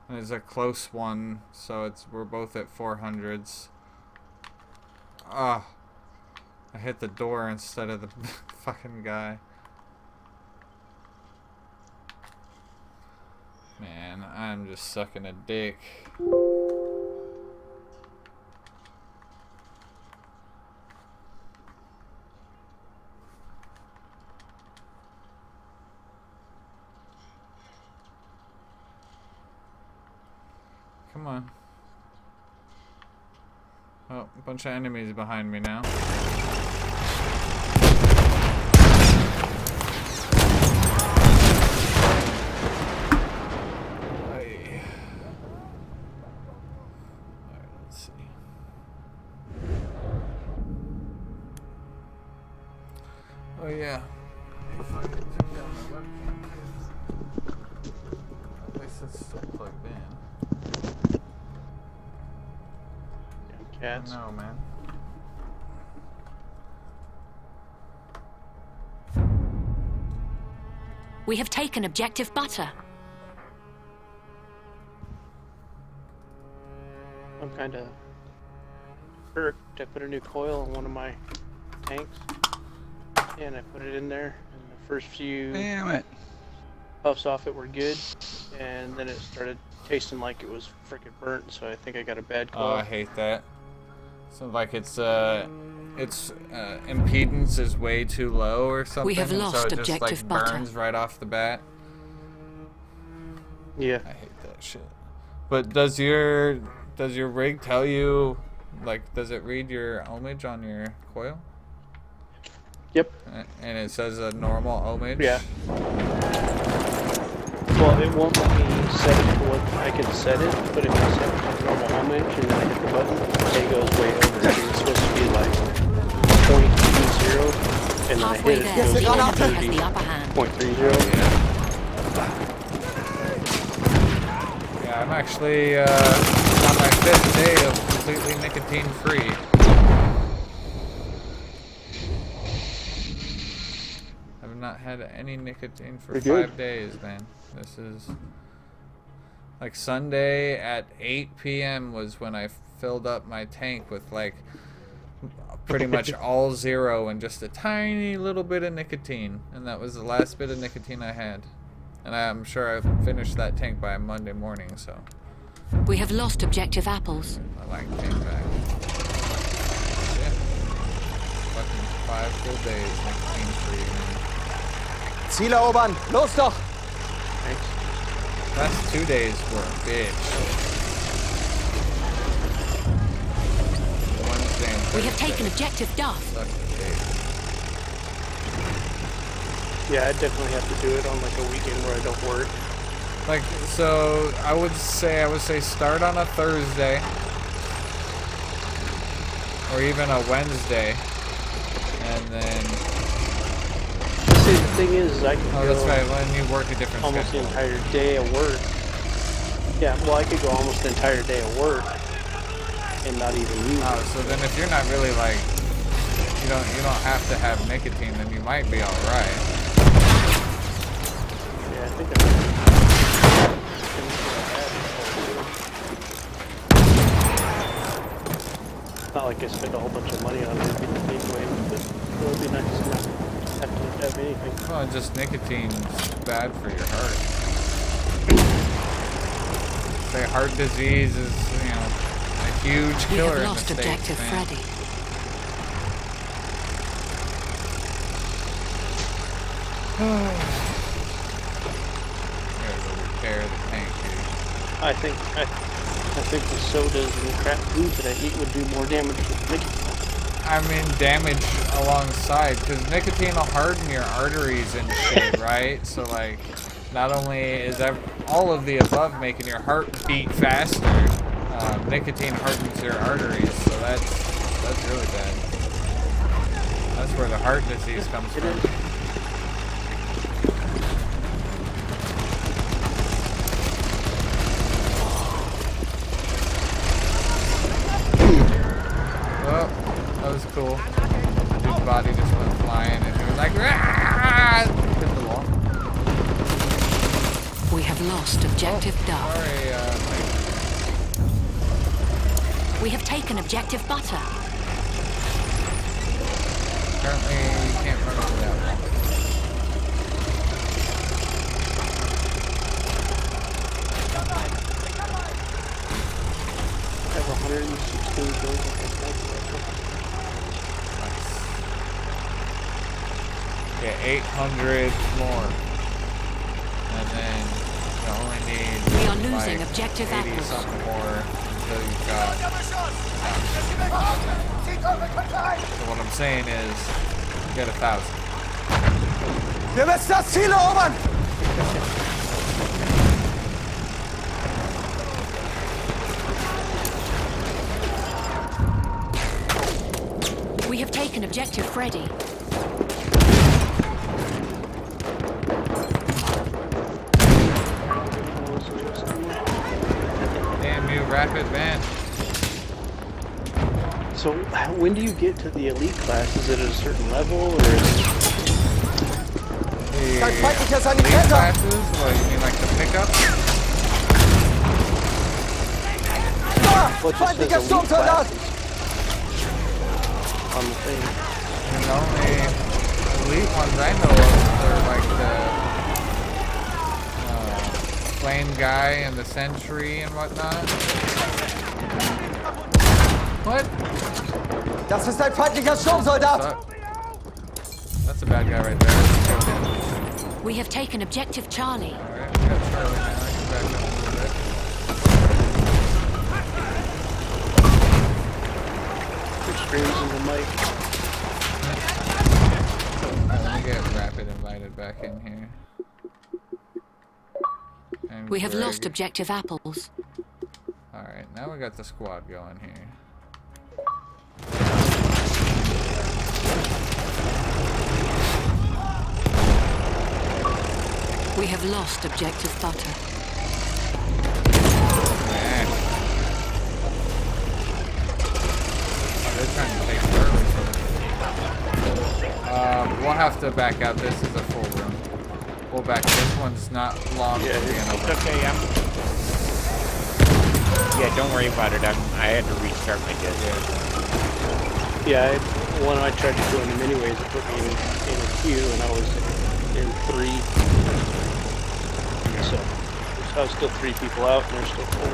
It's a close one, so we're both at 400s. Ah, I hit the door instead of the fucking guy. Man, I'm just sucking a dick. Come on. Oh, a bunch of enemies behind me now. Alright, let's see. Oh yeah. If I could take down my webcam, at least it's still plugged in. Cats. No, man. We have taken objective butter. I'm kind of irked. I put a new coil on one of my tanks, and I put it in there, and the first few puffs off it were good, and then it started tasting like it was freaking burnt, so I think I got a bad coil. Oh, I hate that. So like its impedance is way too low or something. We have and lost so it just objective like butter. burns right off the bat. Yeah. I hate that shit. But does your rig tell you, like, does it read your ohmage on your coil? Yep. And it says a normal ohmage? Yeah. Well, it won't let me set it to what I can set it, but if I set it to normal ohmage and then I hit the button, it goes way over. It's supposed to be like 0.20, and then I Halfway hit it, there, it the goes enemy to has the upper hand. 0.30. Yeah, I'm actually on my 5th day of completely nicotine free. I've not had any nicotine for Pretty good. 5 days, man. This is like Sunday at 8 p.m. was when I filled up my tank with like pretty much all zero and just a tiny little bit of nicotine, and that was the last bit of nicotine I had. And I'm sure I finished that tank by Monday morning, so We have lost objective apples. I like tank back. Yeah. Fucking 5 full days nicotine free, man. Ziel erobern! Los doch! Last 2 days were a bitch. Wednesday and We have Thursday taken objective Duff. sucked the dick. Yeah, I definitely have to do it on like a weekend where I don't work. Like, so I would say start on a Thursday or even a Wednesday, and then See, the thing is I could oh, go that's right, when you work a different almost the schedule. entire day of work. Yeah, well, I could go almost the entire day of work and not even use Oh, it. so then if you're not really like you don't have to have nicotine, then you might be all right. Yeah, I think it's not like I spend a whole bunch of money on it anyway, but it would be nice to not have to have anything. Well, just nicotine's bad for your heart. Say heart disease is, a huge We killer have in the lost States, objective man. Freddy. Gotta go repair the tank, dude. I think the sodas and the crap food that I eat would do more damage than nicotine. I mean, damage alongside, because nicotine will harden your arteries and shit, right? So, like, not only is all of the above making your heart beat faster, nicotine hardens your arteries, so that's really bad. That's where the heart disease comes from. Well, that was cool. Dude's body just went flying, and he was like, "Ah!" Hit the wall. We have have lost objective Duff. Sorry, Mike. We have taken objective Butter. Apparently, you can't run over that wall. I have 116 kills with my sniper rifle. Get 800 more. And then you only need We are losing like objective 80 apples. something more until you've got. So what I'm saying is, get 1,000. Wir müssen das Ziel erobern! We have taken objective Freddy. Damn you, rapid van. So, when do you get to the elite class? Is it at a certain level, or is it... The Ein feindlicher elite Sanitäter! classes, what you mean, like the pickup? Ah, Well, it just feindlicher says elite Sturmsoldat! classes on the thing. And the only elite ones I know of are like the flame guy and the sentry and whatnot. What? Das ist ein feindlicher Sturmsoldat! That's a bad guy right there. We have taken objective Charlie. Alright, we got Charlie now. I can back up a little bit. Which screams in the mic. Alright, let me get Rapid invited back in here. And We have Greg. lost objective apples. Alright, now we got the squad going here. We have lost objective Butter. Man. Oh, they're trying to take Burley. We'll have to back out. This is a full room. We'll back. This one's not long Yeah, for being it's over. Okay, yeah, don't worry about it. I had to restart my disk. Yeah, when I tried to join them anyways, it put me in a queue, and I was in 3. So I was still 3 people out, and they're still full.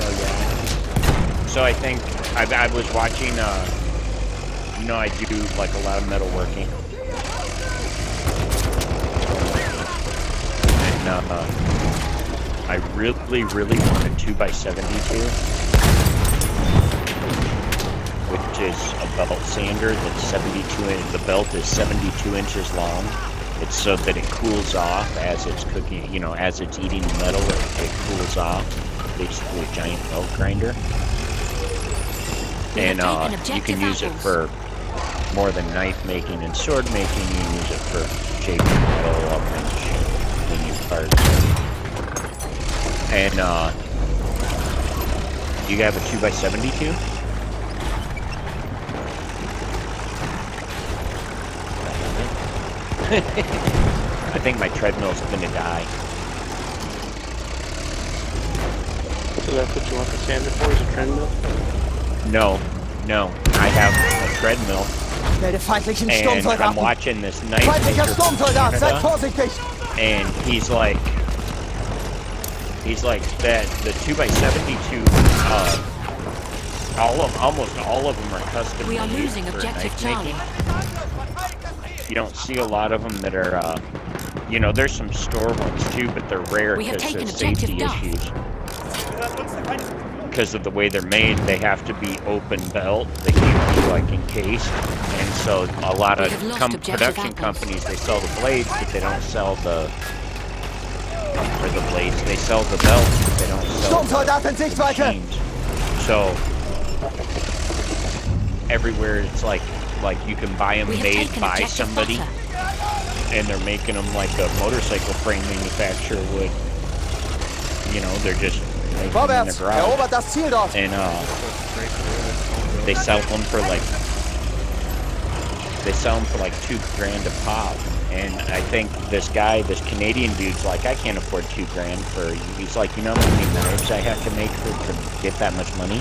Oh yeah. So I think I was watching. You know, I do like a lot of metalworking, and I really want a 2x72, which is a belt sander that's 72 inch. The belt is 72 inches long. It's so that it cools off as it's cooking, you know, as it's eating the metal, it cools off. Basically a giant belt grinder. We have And taken you objective can use it apples. for more than knife making and sword making. You can use it for shaping metal, all kinds of shit, cleaning parts. And you have a 2x72? I think my treadmill's gonna die. So that's what you want the sander for, is a treadmill? No. I have a treadmill, Melde feindlichen and I'm Sturmsoldaten! watching this knife Feindlicher maker from Sturmsoldat, seid Canada, vorsichtig! and he's like that the 2x72. Almost all of them are custom We are made losing for objective knife Charlie. making. You don't see a lot of them that are, you know, there's some store ones too, but they're rare We have because taken of objective safety Duff. issues. Because of the way they're made, they have to be open belt. They can't be like encased, and so a lot We of have lost objective production apples. companies, they sell the blades, but they don't sell the blades. They sell the belts, but they don't sell Sturmsoldat in the Sichtweite! machines. So everywhere it's like you can buy them We have made taken by objective somebody, Butter. and they're making them like a motorcycle frame manufacturer would. You know, they're just making them in the Vorwärts! garage, Erobert das Ziel dort! and Go straight through they sell them for like $2 grand a pop. And I think this guy, this Canadian dude's like, I can't afford $2,000 for. He's like, you know how many knives I have to make to get that much money?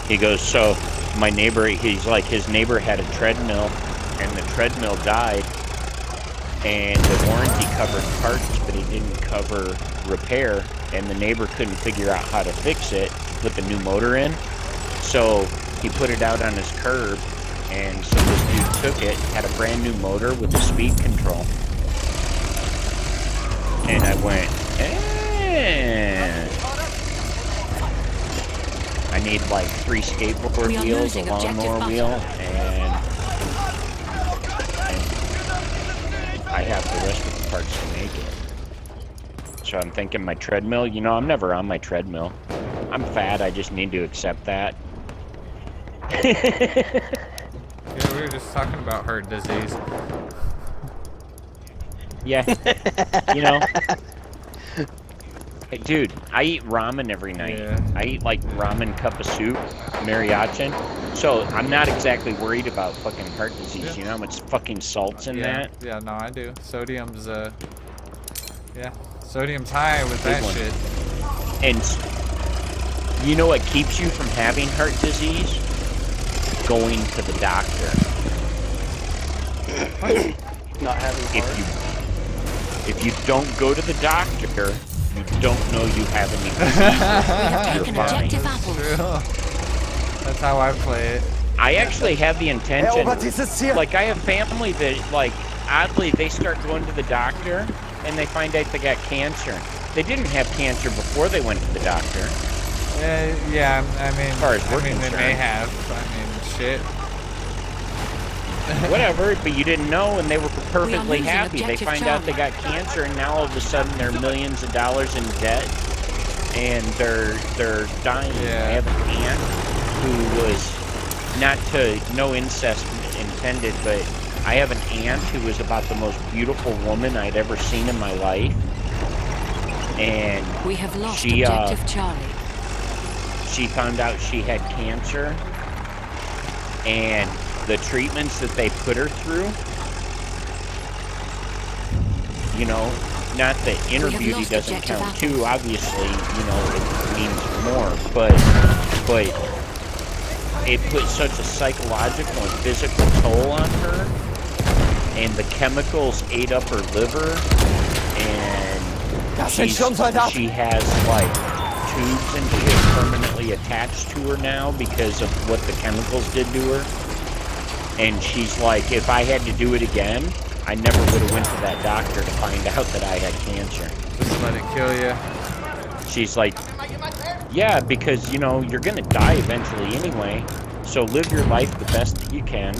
He goes, so my neighbor, he's like, his neighbor had a treadmill, and the treadmill died, and the warranty covered parts, but it didn't cover repair, and the neighbor couldn't figure out how to fix it, put the new motor in, so he put it out on his curb, and so this dude took it, had a brand new motor with the speed control, and I went, I need like 3 skateboard wheels, a lawnmower wheel, and I have the rest of the parts to make it. So I'm thinking my treadmill, you know, I'm never on my treadmill. I'm fat, I just need to accept that. Yeah, we were just talking about heart disease. Yeah, you know. Hey, dude, I eat ramen every night. Yeah. I eat like ramen cup of soup, mariachin. So I'm not exactly worried about fucking heart disease. Yeah. You know how much fucking salt's in Yeah, that? yeah, no, I do. Sodium's, yeah, sodium's high with Big that one. shit. And you know what keeps you from having heart disease? Going to the doctor. Not having heart. If you don't go to the doctor, you don't know you have any We have disease. taken You're fine. objective apples. True. That's how I play it. I actually have the intention. Erobert dieses Ziel. Like, I have family that, like, oddly, they start going to the doctor and they find out they got cancer. They didn't have cancer before they went to the doctor. Yeah, I mean, far as we're they may concerned. have. I mean, shit. Whatever, but you didn't know, and they were perfectly losing happy. They objective find out they Charlie. got cancer, and now all of a sudden they're millions of dollars in debt, and they're dying. Yeah. I have an aunt who was no incest intended, but I have an aunt who was about the most beautiful woman I'd ever seen in my life, and We have lost she objective Charlie. she found out she had cancer, and the treatments that they put her through, you know, not that inner We have beauty lost doesn't objective count apples. too, obviously, you know, it means more, but it put such a psychological and physical toll on her, and the chemicals ate up her liver, and Das sind Sturmsoldaten. she has like tubes and shit permanently attached to her now because of what the chemicals did to her. And she's like, if I had to do it again, I never would have went to that doctor to find out that I had cancer. Just let it kill you. She's like, yeah, because, you know, you're going to die eventually anyway. So live your life the best that you can.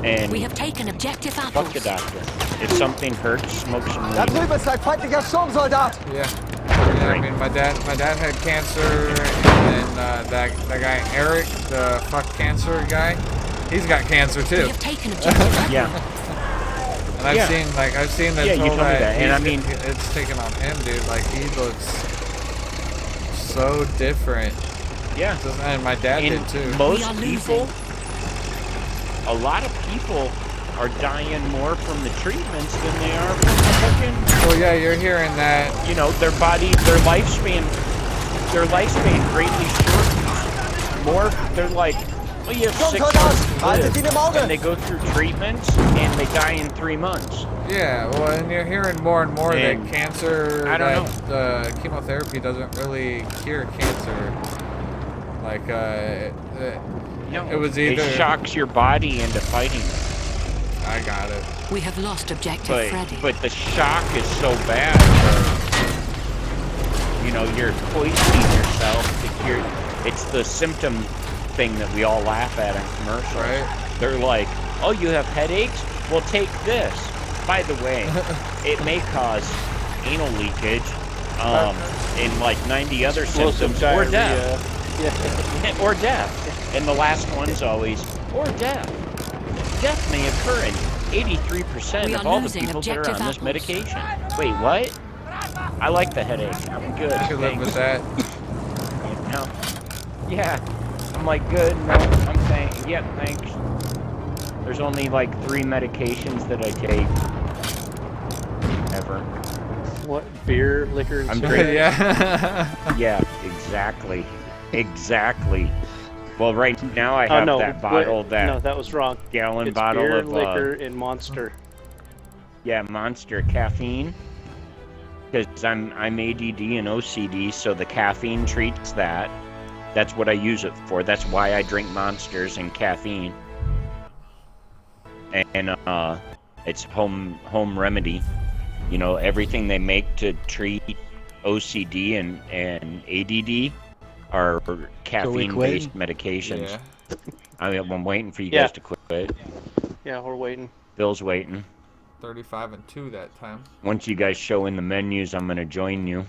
And We have taken objective fuck apples. the doctor. If something hurts, smoke some Da weed. drüben ist ein feindlicher Sturmsoldat. Yeah. Yeah, I mean, my dad had cancer, and then that guy Eric, the fuck cancer guy, he's got cancer We too. have taken objective apples. Yeah. And I've Yeah. seen that. Yeah, you told told me that, and I mean- it's taken on him, dude. Like he looks so different. Yeah. And my dad And did too. We most are people, a lot of people are dying more from the treatments than they are from the fucking, Well, yeah, you're hearing that. you know, their lifespan greatly shortens. More, they're like, well, you have 6 months Sturmsoldat, to haltet ihn im live. And they Auge. go through treatments, and they die in 3 months. Yeah, well, and you're hearing more and more And that cancer, I don't that chemotherapy doesn't really cure cancer. Like, No, it was either. It shocks your body into fighting it. I got it. We have lost objective Freddy. But the shock is so bad that, you know, you're poisoning yourself. It's the symptom thing that we all laugh at in commercials. Right. They're like, oh, you have headaches? Well, take this. By the way, it may cause anal leakage, and like 90 other symptoms, or death. Or death. And the last one's always, or death. Death may occur in 83% We of are all the losing people that are objective on this apples. medication. Wait, what? I like the headache. I'm good. I could live with thanks. that. No. Yeah. I'm like, good. No, I'm saying, yep, thanks. There's only like 3 medications that I take. ever. What? Beer, liquor, and I'm cigarettes? drinking. Yeah. Yeah, exactly. Exactly. Well, right now I have no, that bottle, wait, that no, that was wrong. gallon It's bottle beer, of liquor, and Monster. yeah, Monster caffeine. Because I'm ADD and OCD, so the caffeine treats that. That's what I use it for. That's why I drink Monsters and caffeine. And it's home remedy. You know, everything they make to treat OCD and ADD are caffeine-based medications. Yeah. I'm waiting for you guys to quit. Yeah, we're waiting. Bill's waiting. 35 and 2 that time. Once you guys show in the menus, I'm gonna join you.